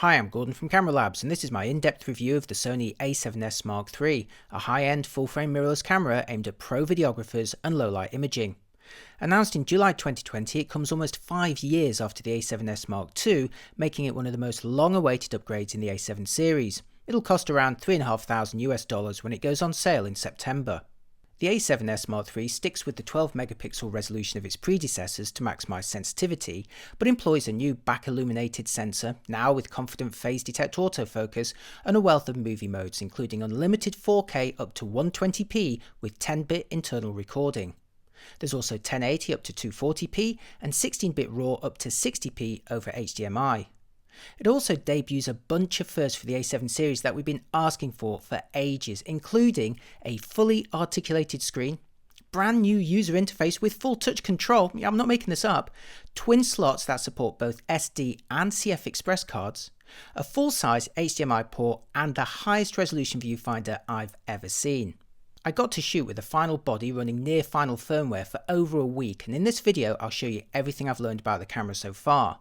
Hi, I'm Gordon from Camera Labs, and this is my in-depth review of the Sony A7S Mark III, a high-end full-frame mirrorless camera aimed at pro videographers and low-light imaging. Announced in July 2020, it comes almost 5 years after the A7S Mark II, making it one of the most long-awaited upgrades in the A7 series. It'll cost around $3,500 when it goes on sale in September. The A7S Mark III sticks with the 12-megapixel resolution of its predecessors to maximise sensitivity, but employs a new back-illuminated sensor, now with confident phase detect autofocus, and a wealth of movie modes including unlimited 4K up to 120p with 10-bit internal recording. There's also 1080 up to 240p and 16-bit RAW up to 60p over HDMI. It also debuts a bunch of firsts for the A7 series that we've been asking for ages, including a fully articulated screen, brand new user interface with full touch control, I'm not making this up, twin slots that support both SD and CF-Express cards, a full-size HDMI port, and the highest resolution viewfinder I've ever seen. I got to shoot with the final body running near final firmware for over a week, and in this video I'll show you everything I've learned about the camera so far.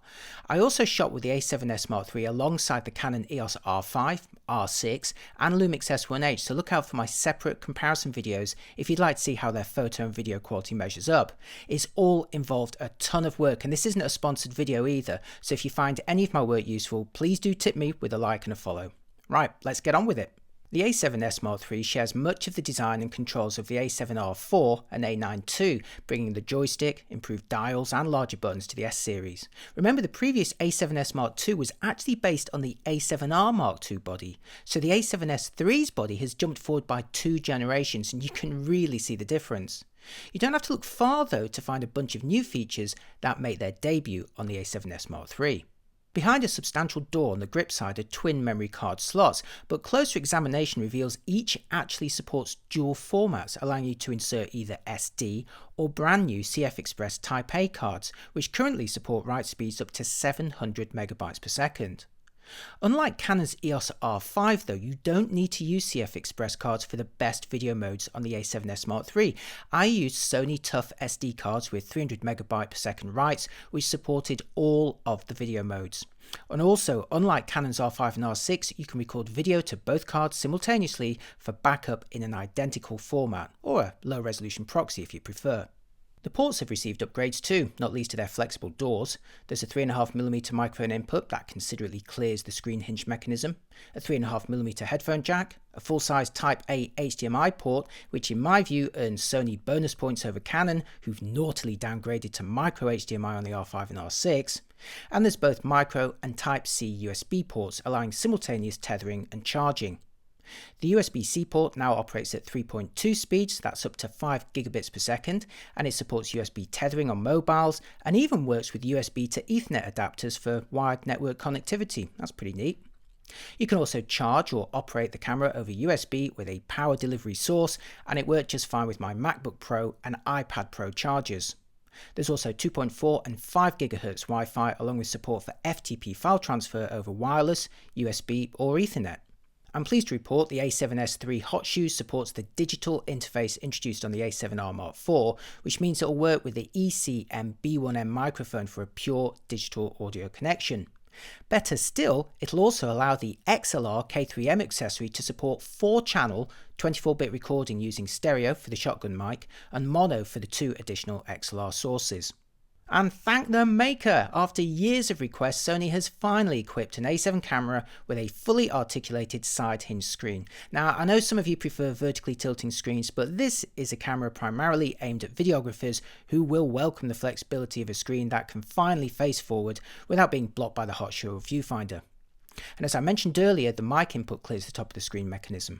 I also shot with the A7S Mark III alongside the Canon EOS R5, R6 and Lumix S1H, so look out for my separate comparison videos if you'd like to see how their photo and video quality measures up. It's all involved a ton of work, and this isn't a sponsored video either, so if you find any of my work useful, please do tip me with a like and a follow. Right, let's get on with it. The A7S Mark III shares much of the design and controls of the A7R IV and A9 II, bringing the joystick, improved dials and larger buttons to the S series. Remember, the previous A7S Mark II was actually based on the A7R Mark II body, so the A7S III's body has jumped forward by 2 generations, and you can really see the difference. You don't have to look far though to find a bunch of new features that make their debut on the A7S Mark III. Behind a substantial door on the grip side are twin memory card slots, but closer examination reveals each actually supports dual formats, allowing you to insert either SD or brand new CF-Express Type A cards, which currently support write speeds up to 700 megabytes per second. Unlike Canon's EOS R5 though, you don't need to use CF-Express cards for the best video modes on the A7S Mark III. I used Sony Tough SD cards with 300 megabyte per second writes, which supported all of the video modes. And also, unlike Canon's R5 and R6, you can record video to both cards simultaneously for backup in an identical format, or a low resolution proxy if you prefer. The ports have received upgrades too, not least to their flexible doors. There's a 3.5mm microphone input that considerably clears the screen hinge mechanism, a 3.5mm headphone jack, a full-size Type A HDMI port, which in my view earns Sony bonus points over Canon, who've naughtily downgraded to micro HDMI on the R5 and R6, and there's both micro and Type C USB ports, allowing simultaneous tethering and charging. The USB-C port now operates at 3.2 speeds, that's up to 5 gigabits per second, and it supports USB tethering on mobiles and even works with USB to Ethernet adapters for wired network connectivity. That's pretty neat. You can also charge or operate the camera over USB with a power delivery source, and it worked just fine with my MacBook Pro and iPad Pro chargers. There's also 2.4 and 5 GHz Wi-Fi, along with support for FTP file transfer over wireless, USB or Ethernet. I'm pleased to report the A7S III Hot Shoes supports the digital interface introduced on the A7R Mark IV, which means it will work with the ECM B1M microphone for a pure digital audio connection. Better still, it'll also allow the XLR K3M accessory to support 4-channel 24-bit recording using stereo for the shotgun mic and mono for the 2 additional XLR sources. And thank the maker! After years of requests, Sony has finally equipped an A7 camera with a fully articulated side hinge screen. Now, I know some of you prefer vertically tilting screens, but this is a camera primarily aimed at videographers who will welcome the flexibility of a screen that can finally face forward without being blocked by the hot shoe or viewfinder. And as I mentioned earlier, the mic input clears the top of the screen mechanism.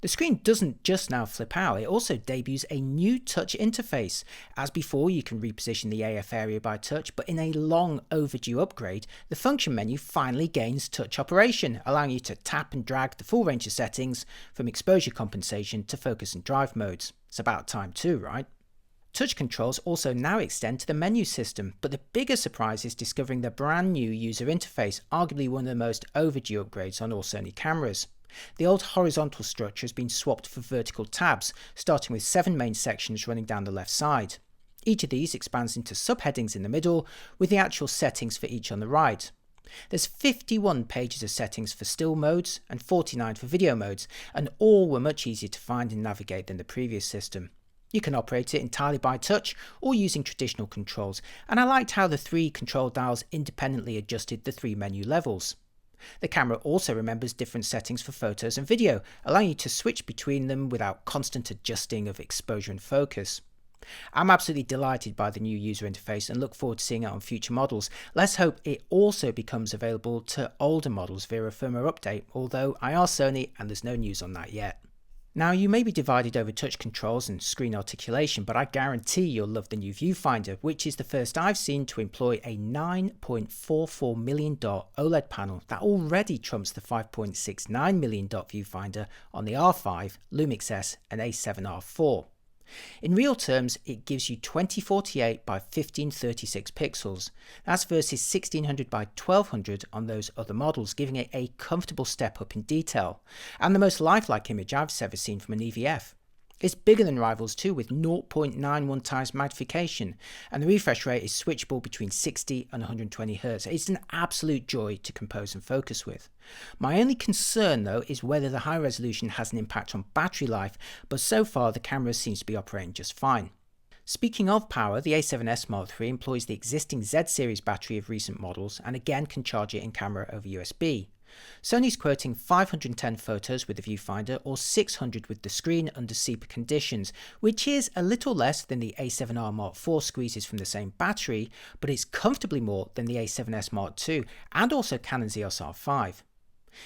The screen doesn't just now flip out, it also debuts a new touch interface. As before, you can reposition the AF area by touch, but in a long overdue upgrade, the function menu finally gains touch operation, allowing you to tap and drag the full range of settings, from exposure compensation to focus and drive modes. It's about time too, right? Touch controls also now extend to the menu system, but the bigger surprise is discovering the brand new user interface, arguably one of the most overdue upgrades on all Sony cameras. The old horizontal structure has been swapped for vertical tabs, starting with 7 main sections running down the left side. Each of these expands into subheadings in the middle, with the actual settings for each on the right. There's 51 pages of settings for still modes and 49 for video modes, and all were much easier to find and navigate than the previous system. You can operate it entirely by touch or using traditional controls, and I liked how the 3 control dials independently adjusted the 3 menu levels. The camera also remembers different settings for photos and video, allowing you to switch between them without constant adjusting of exposure and focus. I'm absolutely delighted by the new user interface and look forward to seeing it on future models. Let's hope it also becomes available to older models via a firmware update, although I asked Sony and there's no news on that yet. Now, you may be divided over touch controls and screen articulation, but I guarantee you'll love the new Viewfinder, which is the first I've seen to employ a 9.44 million dot OLED panel that already trumps the 5.69 million dot Viewfinder on the R5, Lumix-S and A7R IV. In real terms, it gives you 2048 by 1536 pixels. That's versus 1600 by 1200 on those other models, giving it a comfortable step up in detail, and the most lifelike image I've ever seen from an EVF. It's bigger than rivals too, with 0.91 times magnification, and the refresh rate is switchable between 60 and 120 Hz. It's an absolute joy to compose and focus with. My only concern though is whether the high resolution has an impact on battery life, but so far the camera seems to be operating just fine. Speaking of power, the A7S Mark III employs the existing Z series battery of recent models and again can charge it in camera over USB. Sony's quoting 510 photos with the viewfinder or 600 with the screen under SEPA conditions, which is a little less than the A7R Mark IV squeezes from the same battery, but it's comfortably more than the A7S Mark II and also Canon's EOS R5.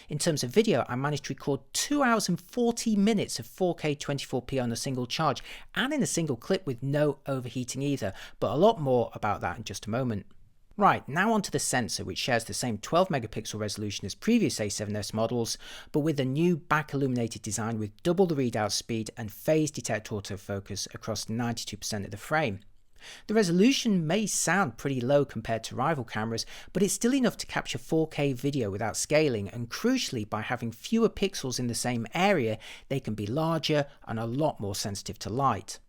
In terms of video, I managed to record 2 hours and 40 minutes of 4K 24p on a single charge and in a single clip with no overheating either, but a lot more about that in just a moment. Right, now onto the sensor, which shares the same 12 megapixel resolution as previous A7S models, but with a new back illuminated design with double the readout speed and phase detect autofocus across 92% of the frame. The resolution may sound pretty low compared to rival cameras, but it's still enough to capture 4K video without scaling, and crucially, by having fewer pixels in the same area, they can be larger and a lot more sensitive to light.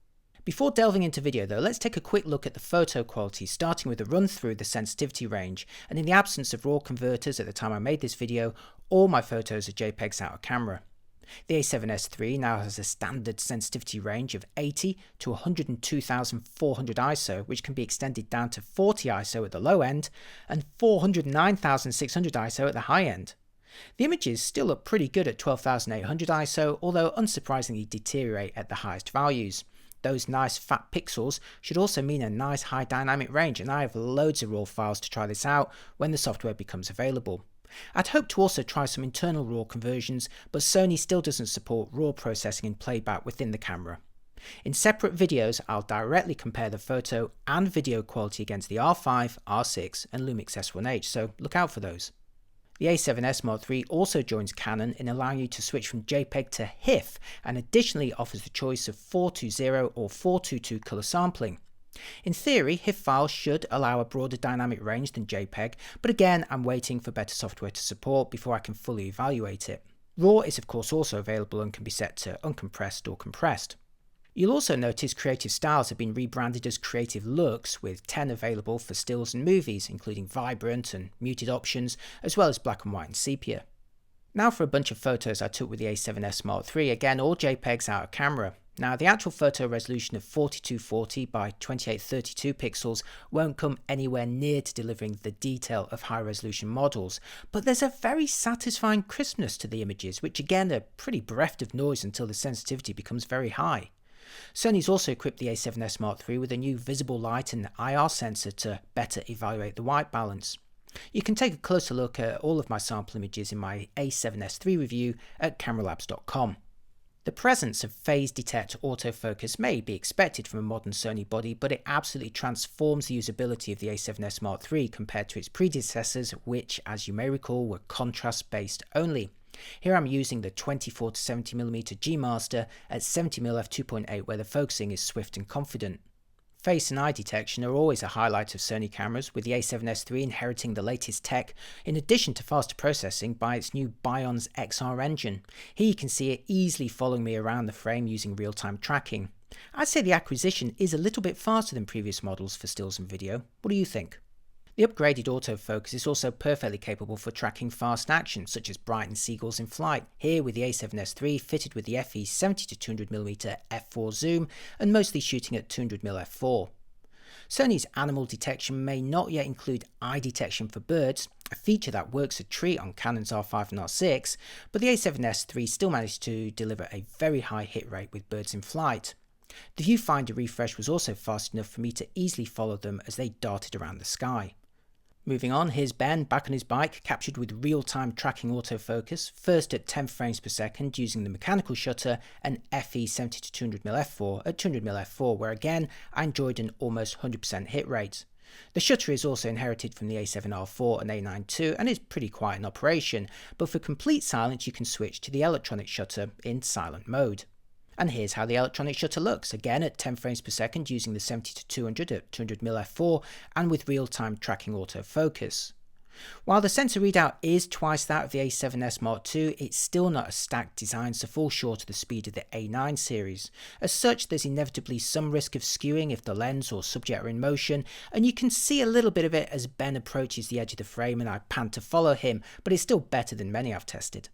Before delving into video though, let's take a quick look at the photo quality, starting with a run through the sensitivity range, and in the absence of RAW converters at the time I made this video, all my photos are JPEGs out of camera. The A7S III now has a standard sensitivity range of 80 to 102,400 ISO, which can be extended down to 40 ISO at the low end and 409,600 ISO at the high end. The images still look pretty good at 12,800 ISO, although unsurprisingly deteriorate at the highest values. Those nice fat pixels should also mean a nice high dynamic range, and I have loads of RAW files to try this out when the software becomes available. I'd hope to also try some internal RAW conversions, but Sony still doesn't support RAW processing and playback within the camera. In separate videos, I'll directly compare the photo and video quality against the R5, R6 and Lumix S1H, so look out for those. The A7S Mark III also joins Canon in allowing you to switch from JPEG to HIF, and additionally offers the choice of 420 or 422 color sampling. In theory, HIF files should allow a broader dynamic range than JPEG, but again, I'm waiting for better software to support before I can fully evaluate it. RAW is of course also available and can be set to uncompressed or compressed. You'll also notice Creative Styles have been rebranded as Creative Looks, with 10 available for stills and movies, including vibrant and muted options, as well as black and white and sepia. Now for a bunch of photos I took with the A7S Mark III, again all JPEGs out of camera. Now the actual photo resolution of 4240 by 2832 pixels won't come anywhere near to delivering the detail of high resolution models, but there's a very satisfying crispness to the images, which again are pretty bereft of noise until the sensitivity becomes very high. Sony's also equipped the A7S Mark III with a new visible light and IR sensor to better evaluate the white balance. You can take a closer look at all of my sample images in my A7S III review at cameralabs.com. The presence of phase detect autofocus may be expected from a modern Sony body, but it absolutely transforms the usability of the A7S Mark III compared to its predecessors, which, as you may recall, were contrast based only. Here I'm using the 24 to 70mm G Master at 70mm f2.8, where the focusing is swift and confident. Face and eye detection are always a highlight of Sony cameras, with the A7S III inheriting the latest tech, in addition to faster processing by its new Bion's XR engine. Here you can see it easily following me around the frame using real-time tracking. I'd say the acquisition is a little bit faster than previous models for stills and video. What do you think? The upgraded autofocus is also perfectly capable for tracking fast action, such as brighten seagulls in flight, here with the A7S III fitted with the FE 70-200mm f4 zoom and mostly shooting at 200mm f4. Sony's animal detection may not yet include eye detection for birds, a feature that works a treat on Canon's R5 and R6, but the A7S III still managed to deliver a very high hit rate with birds in flight. The Viewfinder refresh was also fast enough for me to easily follow them as they darted around the sky. Moving on, here's Ben back on his bike, captured with real-time tracking autofocus, first at 10 frames per second using the mechanical shutter and FE 70-200mm f4 at 200mm f4, where again I enjoyed an almost 100% hit rate. The shutter is also inherited from the A7R4 and A9 II and is pretty quiet in operation, but for complete silence you can switch to the electronic shutter in silent mode. And here's how the electronic shutter looks, again at 10 frames per second using the 70-200 at 200mm f4 and with real-time tracking autofocus. While the sensor readout is twice that of the A7S Mark II, it's still not a stack designed to fall short of the speed of the A9 series. As such, there's inevitably some risk of skewing if the lens or subject are in motion, and you can see a little bit of it as Ben approaches the edge of the frame and I pan to follow him, but it's still better than many I've tested.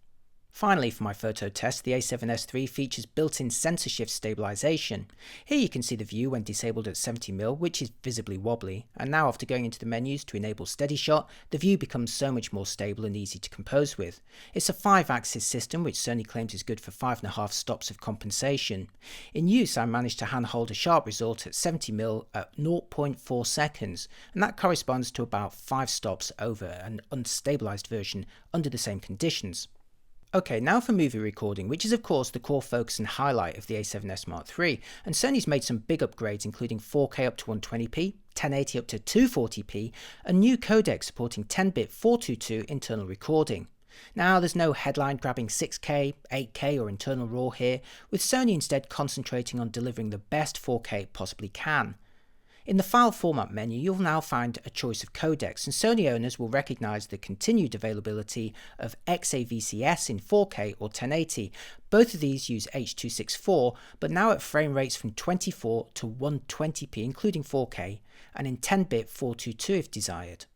Finally, for my photo test, the A7S III features built-in Censorship Stabilization. Here you can see the view when disabled at 70mm, which is visibly wobbly, and now after going into the menus to enable Steadyshot, the view becomes so much more stable and easy to compose with. It's a 5-axis system which Sony claims is good for 5.5 stops of compensation. In use, I managed to handhold a sharp result at 70mm at 0.4 seconds, and that corresponds to about 5 stops over an unstabilized version under the same conditions. Okay, now for movie recording, which is of course the core focus and highlight of the A7S Mark III, and Sony's made some big upgrades including 4K up to 120p, 1080 up to 240p, and new codecs supporting 10-bit 422 internal recording. Now there's no headline grabbing 6K, 8K or internal RAW here, with Sony instead concentrating on delivering the best 4K it possibly can. In the file format menu, you'll now find a choice of codecs, and Sony owners will recognise the continued availability of Xavc-Hs in 4K or 1080. Both of these use H.264, but now at frame rates from 24 to 120p including 4K, and in 10-bit 422 if desired.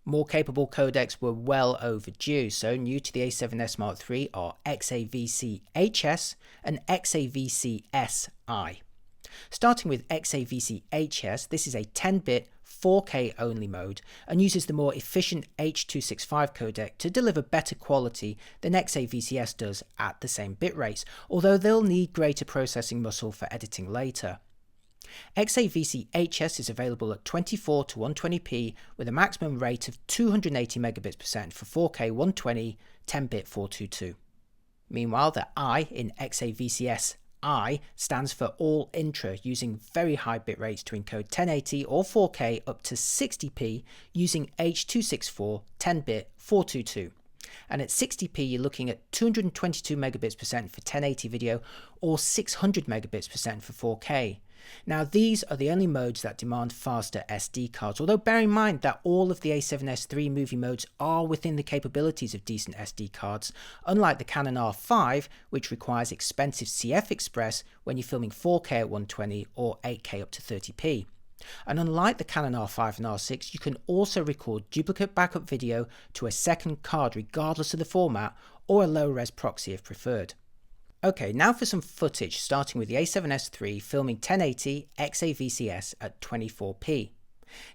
More capable codecs were well overdue, so new to the A7S Mark III are Xavc-Hs and Xavc-Si. Starting with Xavc-Hs, this is a 10-bit 4K only mode and uses the more efficient H.265 codec to deliver better quality than Xavc-S does at the same bit rates, although they'll need greater processing muscle for editing later. Xavc-Hs is available at 24 to 120p with a maximum rate of 280 megabits per second for 4K 120 10-bit 422. Meanwhile, the I in Xavc-S I stands for all intra, using very high bit rates to encode 1080 or 4K up to 60p using H.264 10-bit 422. And at 60p you're looking at 222 megabits per second for 1080 video or 600 megabits per second for 4K. Now these are the only modes that demand faster SD cards, although bear in mind that all of the A7S III movie modes are within the capabilities of decent SD cards, unlike the Canon R5 which requires expensive CF Express when you're filming 4K at 120 or 8K up to 30p. And unlike the Canon R5 and R6, you can also record duplicate backup video to a second card regardless of the format, or a low-res proxy if preferred. Okay, now for some footage, starting with the A7S III filming 1080 Xavc-S at 24p.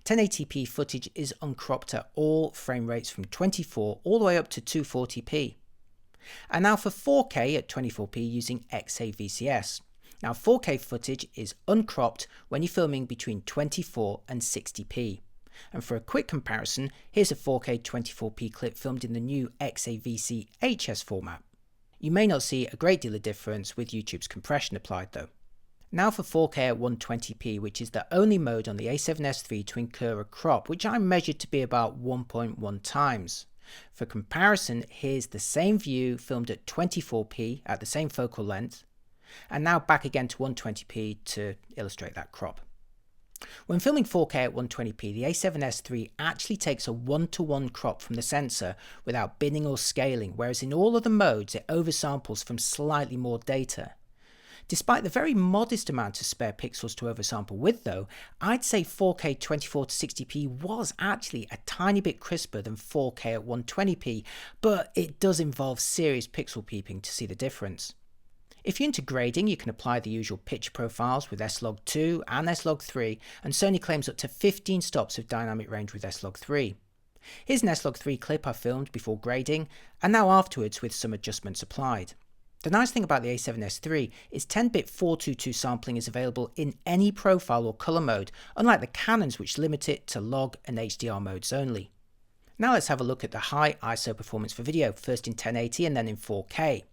1080p footage is uncropped at all frame rates from 24 all the way up to 240p. And now for 4K at 24p using Xavc-S. Now 4K footage is uncropped when you're filming between 24 and 60p. And for a quick comparison, here's a 4K 24p clip filmed in the new Xavc-Hs format. You may not see a great deal of difference with YouTube's compression applied though. Now for 4K at 120p, which is the only mode on the A7S III to incur a crop, which I measured to be about 1.1 times. For comparison, here's the same view filmed at 24p at the same focal length, and now back again to 120p to illustrate that crop. When filming 4K at 120p, the A7S III actually takes a 1-to-1 crop from the sensor without binning or scaling, whereas in all other modes it oversamples from slightly more data. Despite the very modest amount of spare pixels to oversample with though, I'd say 4K 24-60p was actually a tiny bit crisper than 4K at 120p, but it does involve serious pixel peeping to see the difference. If you're into grading, you can apply the usual picture profiles with S-Log2 and S-Log3, and Sony claims up to 15 stops of dynamic range with S-Log3. Here's an S-Log3 clip I filmed before grading, and now afterwards with some adjustments applied. The nice thing about the A7S III is 10-bit 422 sampling is available in any profile or colour mode, unlike the Canons which limit it to log and HDR modes only. Now let's have a look at the high ISO performance for video, first in 1080 and then in 4K.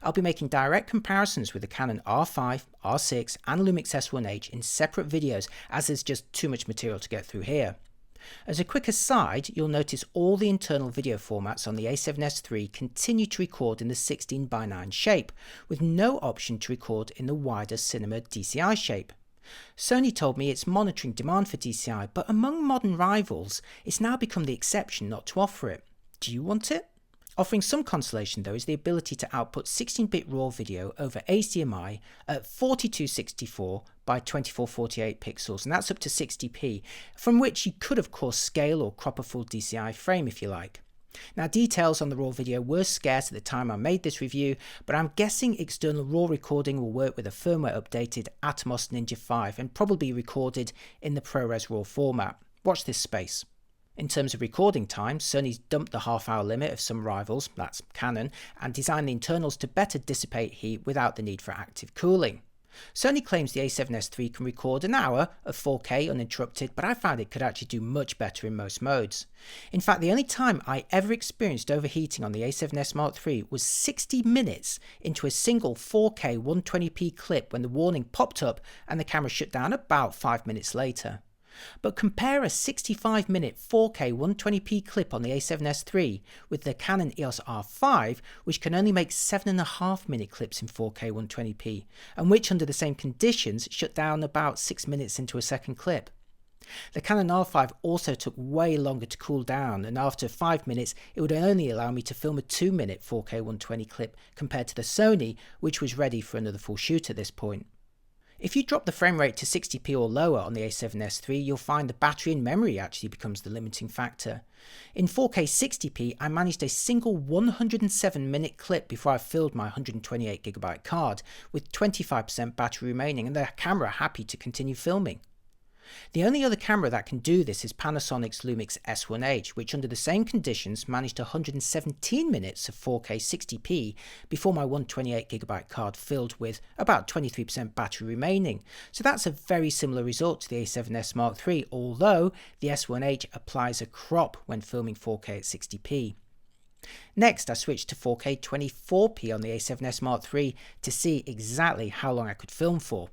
I'll be making direct comparisons with the Canon R5, R6 and Lumix S1H in separate videos as there's just too much material to get through here. As a quick aside, you'll notice all the internal video formats on the A7S III continue to record in the 16:9 shape, with no option to record in the wider cinema DCI shape. Sony told me it's monitoring demand for DCI, but among modern rivals, it's now become the exception not to offer it. Do you want it? Offering some consolation though is the ability to output 16-bit RAW video over HDMI at 4264 by 2448 pixels, and that's up to 60p, from which you could of course scale or crop a full DCI frame if you like. Now details on the RAW video were scarce at the time I made this review, but I'm guessing external RAW recording will work with a firmware updated Atomos Ninja 5 and probably recorded in the ProRes RAW format. Watch this space. In terms of recording time, Sony's dumped the half-hour limit of some rivals, that's Canon, and designed the internals to better dissipate heat without the need for active cooling. Sony claims the A7S III can record an hour of 4K uninterrupted, but I found it could actually do much better in most modes. In fact, the only time I ever experienced overheating on the A7S Mark III was 60 minutes into a single 4K 120p clip when the warning popped up and the camera shut down about 5 minutes later. But compare a 65-minute 4K 120p clip on the A7S III with the Canon EOS R5, which can only make 7.5-minute clips in 4K 120p, and which under the same conditions shut down about 6 minutes into a second clip. The Canon R5 also took way longer to cool down, and after 5 minutes it would only allow me to film a 2-minute 4K 120 clip compared to the Sony, which was ready for another full shoot at this point. If you drop the frame rate to 60p or lower on the A7S III, you'll find the battery and memory actually becomes the limiting factor. In 4K 60p, I managed a single 107-minute clip before I filled my 128GB card, with 25% battery remaining and the camera happy to continue filming. The only other camera that can do this is Panasonic's Lumix S1H, which under the same conditions managed 117 minutes of 4K 60p before my 128GB card filled with about 23% battery remaining. So that's a very similar result to the A7S Mark III, although the S1H applies a crop when filming 4K at 60p. Next, I switched to 4K 24p on the A7S Mark III to see exactly how long I could film for.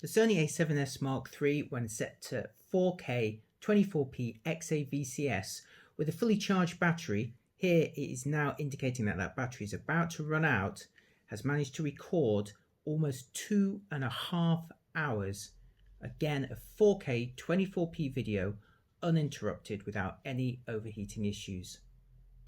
The Sony A7S Mark III, when set to 4K 24p Xavc-Hs with a fully charged battery, here it is now indicating that that battery is about to run out, has managed to record almost 2.5 hours, again of 4K 24p video uninterrupted without any overheating issues.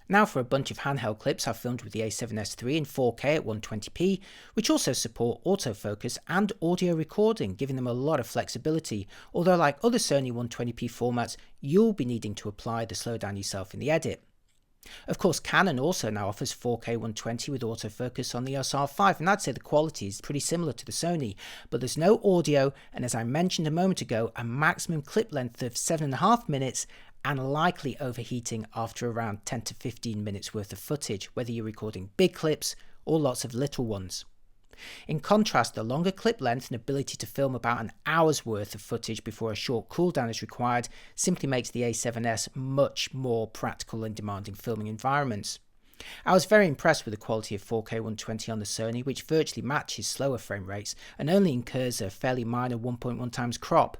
Now for a bunch of handheld clips I've filmed with the A7S III in 4K at 120p, which also support autofocus and audio recording, giving them a lot of flexibility, although like other Sony 120p formats, you'll be needing to apply the slowdown yourself in the edit. Of course, Canon also now offers 4K 120 with autofocus on the EOS R5, and I'd say the quality is pretty similar to the Sony, but there's no audio, and as I mentioned a moment ago, a maximum clip length of 7.5 minutes and likely overheating after around 10 to 15 minutes worth of footage, whether you're recording big clips or lots of little ones. In contrast, the longer clip length and ability to film about an hour's worth of footage before a short cooldown is required simply makes the A7S much more practical in demanding filming environments. I was very impressed with the quality of 4K 120 on the Sony, which virtually matches slower frame rates and only incurs a fairly minor 1.1 times crop.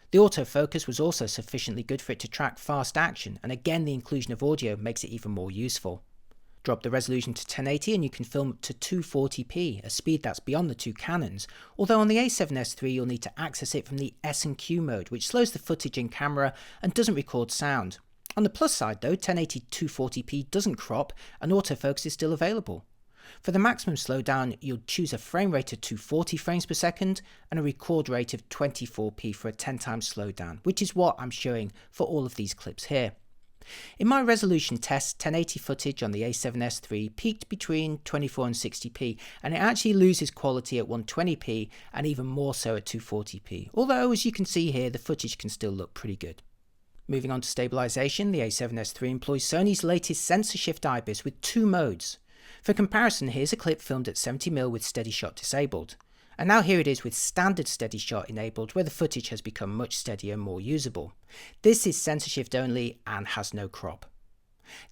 The autofocus was also sufficiently good for it to track fast action, and again the inclusion of audio makes it even more useful. Drop the resolution to 1080 and you can film up to 240p, a speed that's beyond the two Canons, although on the A7S III you'll need to access it from the S&Q mode, which slows the footage in camera and doesn't record sound. On the plus side though, 1080 240p doesn't crop and autofocus is still available. For the maximum slowdown, you'll choose a frame rate of 240 frames per second and a record rate of 24p for a 10 times slowdown, which is what I'm showing for all of these clips here. In my resolution test, 1080 footage on the A7S III peaked between 24 and 60p, and it actually loses quality at 120p and even more so at 240p, although as you can see here the footage can still look pretty good. Moving on to stabilization, the A7S III employs Sony's latest Censorship IBIS with two modes. For comparison, here's a clip filmed at 70mm with Steadyshot disabled. And now here it is with standard Steadyshot enabled, where the footage has become much steadier and more usable. This is censorship only and has no crop.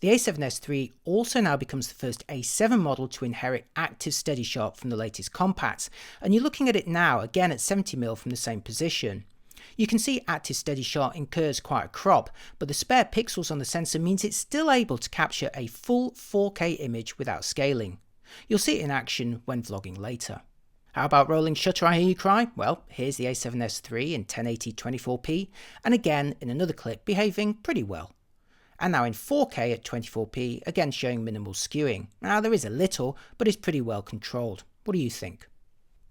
The A7S III also now becomes the first A7 model to inherit active Steadyshot from the latest compacts, and you're looking at it now again at 70mm from the same position. You can see active Steadyshot incurs quite a crop, but the spare pixels on the sensor means it's still able to capture a full 4K image without scaling. You'll see it in action when vlogging later. How about rolling shutter, I hear you cry? Well, here's the A7S III in 1080 24p, and again in another clip behaving pretty well. And now in 4K at 24p, again showing minimal skewing. Now there is a little, but it's pretty well controlled. What do you think?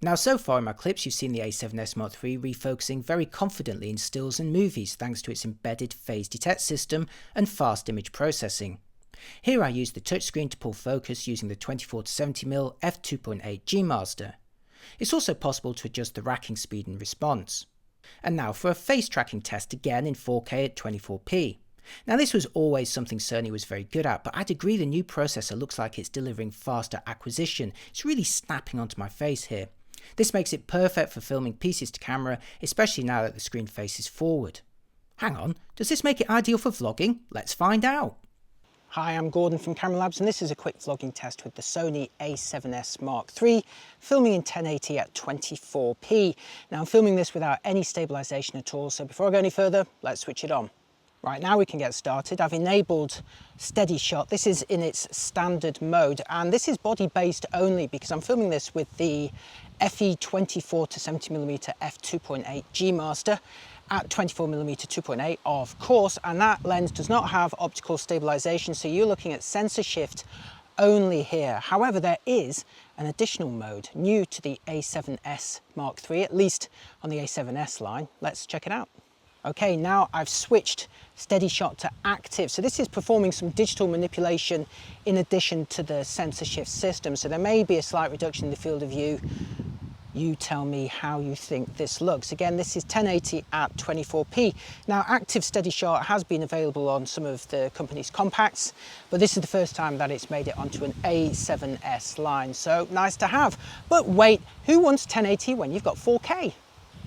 Now so far in my clips you've seen the A7S Mark III refocusing very confidently in stills and movies thanks to its embedded phase detect system and fast image processing. Here I used the touchscreen to pull focus using the 24 to 70mm f2.8 G Master. It's also possible to adjust the racking speed and response. And now for a face tracking test again in 4K at 24p. Now this was always something Sony was very good at, but I'd agree the new processor looks like it's delivering faster acquisition. It's really snapping onto my face here. This makes it perfect for filming pieces to camera, especially now that the screen faces forward. Hang on, does this make it ideal for vlogging? Let's find out. Hi, I'm Gordon from Camera Labs, and this is a quick vlogging test with the Sony A7S Mark III, filming in 1080 at 24p. Now I'm filming this without any stabilization at all, so before I go any further, let's switch it on. Right, now we can get started. I've enabled Steadyshot. This is in its standard mode, and this is body based only because I'm filming this with the FE 24 to 70mm f2.8 G Master at 24mm 2.8 of course, and that lens does not have optical stabilization, so you're looking at censorship only here. However, there is an additional mode new to the A7S Mark III, at least on the A7S line. Let's check it out. Okay, now I've switched Steadyshot to active. So this is performing some digital manipulation in addition to the censorship system. So there may be a slight reduction in the field of view. You tell me how you think this looks. Again, this is 1080 at 24p. Now, active Steadyshot has been available on some of the company's compacts, but this is the first time that it's made it onto an A7S line. So nice to have. But wait, who wants 1080 when you've got 4K?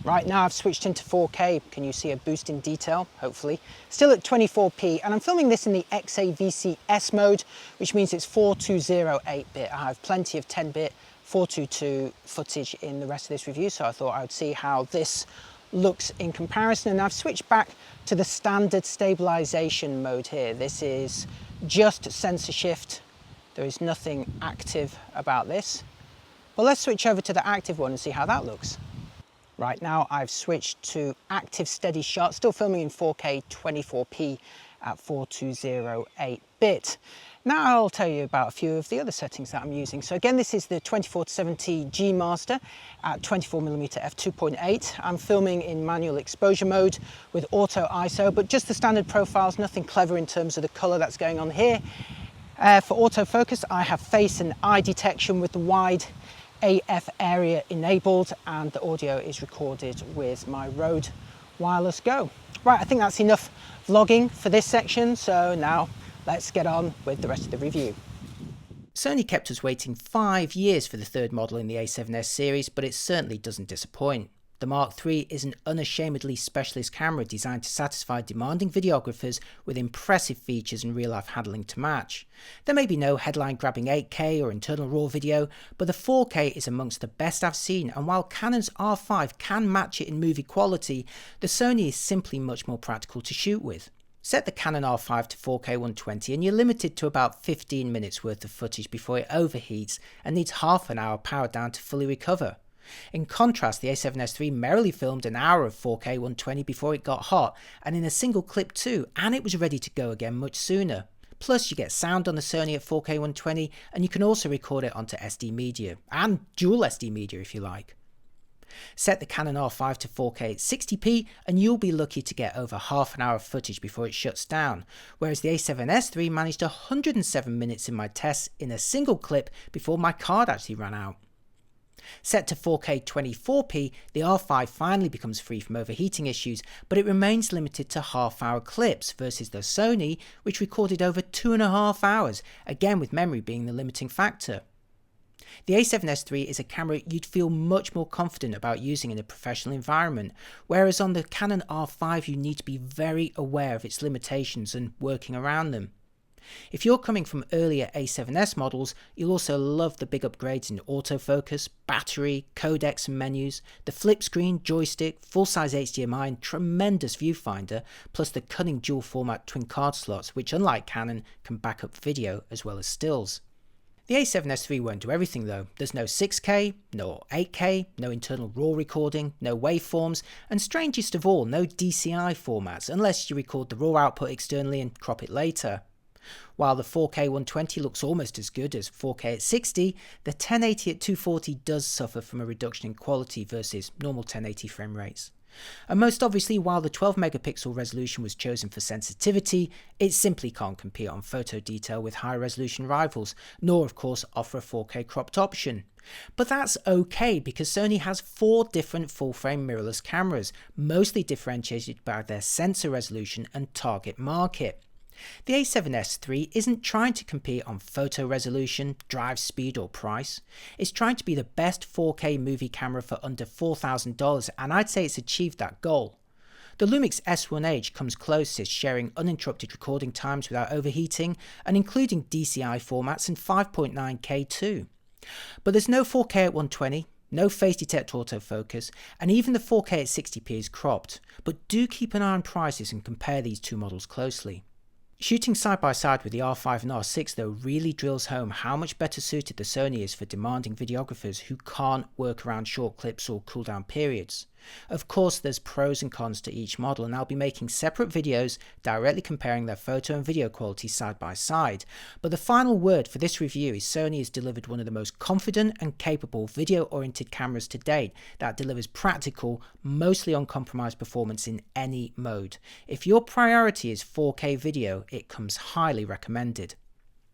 Right, now I've switched into 4K. Can you see a boost in detail? Hopefully. Still at 24p, and I'm filming this in the Xavc-Hs mode, which means it's 420 8-bit. I have plenty of 10-bit 422 footage in the rest of this review, so I thought I would see how this looks in comparison. And I've switched back to the standard stabilization mode here. This is just censorship. There is nothing active about this. But let's switch over to the active one and see how that looks. Right, now I've switched to active Steadyshot, still filming in 4K 24p at 420 8-bit. Now I'll tell you about a few of the other settings that I'm using. So again, this is the 24 to 70 G Master at 24mm f2.8. I'm filming in manual exposure mode with auto ISO, but just the standard profiles, nothing clever in terms of the color that's going on here. For autofocus, I have face and eye detection with the wide AF area enabled, and the audio is recorded with my Rode Wireless Go. Right, I think that's enough vlogging for this section, so now let's get on with the rest of the review. Sony kept us waiting 5 years for the third model in the A7S series, but it certainly doesn't disappoint. The Mark III is an unashamedly specialist camera designed to satisfy demanding videographers with impressive features and real-life handling to match. There may be no headline-grabbing 8K or internal RAW video, but the 4K is amongst the best I've seen, and while Canon's R5 can match it in movie quality, the Sony is simply much more practical to shoot with. Set the Canon R5 to 4K 120 and you're limited to about 15 minutes worth of footage before it overheats and needs half an hour powered down to fully recover. In contrast, the A7S III merrily filmed an hour of 4K 120 before it got hot, and in a single clip too, and it was ready to go again much sooner. Plus you get sound on the Sony at 4K 120, and you can also record it onto SD media, and dual SD media if you like. Set the Canon R5 to 4K at 60p and you'll be lucky to get over half an hour of footage before it shuts down, whereas the A7S III managed 107 minutes in my tests in a single clip before my card actually ran out. Set to 4K 24p, the R5 finally becomes free from overheating issues, but it remains limited to half-hour clips versus the Sony, which recorded over 2.5 hours, again with memory being the limiting factor. The A7S III is a camera you'd feel much more confident about using in a professional environment, whereas on the Canon R5 you need to be very aware of its limitations and working around them. If you're coming from earlier A7S models, you'll also love the big upgrades in autofocus, battery, codecs and menus, the flip screen, joystick, full-size HDMI and tremendous viewfinder, plus the cunning dual-format twin card slots which, unlike Canon, can back up video as well as stills. The A7S III won't do everything though. There's no 6K, no 8K, no internal RAW recording, no waveforms, and strangest of all, no DCI formats unless you record the RAW output externally and crop it later. While the 4K 120 looks almost as good as 4K at 60, the 1080 at 240 does suffer from a reduction in quality versus normal 1080 frame rates. And most obviously, while the 12 megapixel resolution was chosen for sensitivity, it simply can't compete on photo detail with high resolution rivals, nor of course offer a 4K cropped option. But that's okay because Sony has 4 different full-frame mirrorless cameras, mostly differentiated by their sensor resolution and target market. The A7S III isn't trying to compete on photo resolution, drive speed or price. It's trying to be the best 4K movie camera for under $4,000 and I'd say it's achieved that goal. The Lumix S1H comes closest, sharing uninterrupted recording times without overheating and including DCI formats and 5.9K too. But there's no 4K at 120, no face detect autofocus, and even the 4K at 60p is cropped. But do keep an eye on prices and compare these two models closely. Shooting side by side with the R5 and R6 though really drills home how much better suited the Sony is for demanding videographers who can't work around short clips or cooldown periods. Of course there's pros and cons to each model and I'll be making separate videos directly comparing their photo and video quality side by side, but the final word for this review is Sony has delivered one of the most confident and capable video oriented cameras to date that delivers practical, mostly uncompromised performance in any mode. If your priority is 4K video, it comes highly recommended.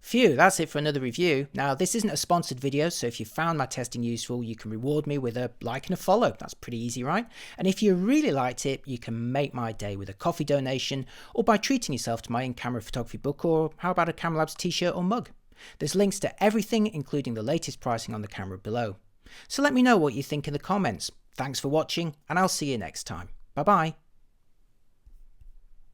Phew, that's it for another review. Now this isn't a sponsored video, so if you found my testing useful you can reward me with a like and a follow. That's pretty easy, right? And if you really liked it, you can make my day with a coffee donation or by treating yourself to my in-camera photography book, or how about a Camera Labs t-shirt or mug? There's links to everything including the latest pricing on the camera below. So let me know what you think in the comments. Thanks for watching and I'll see you next time. Bye bye.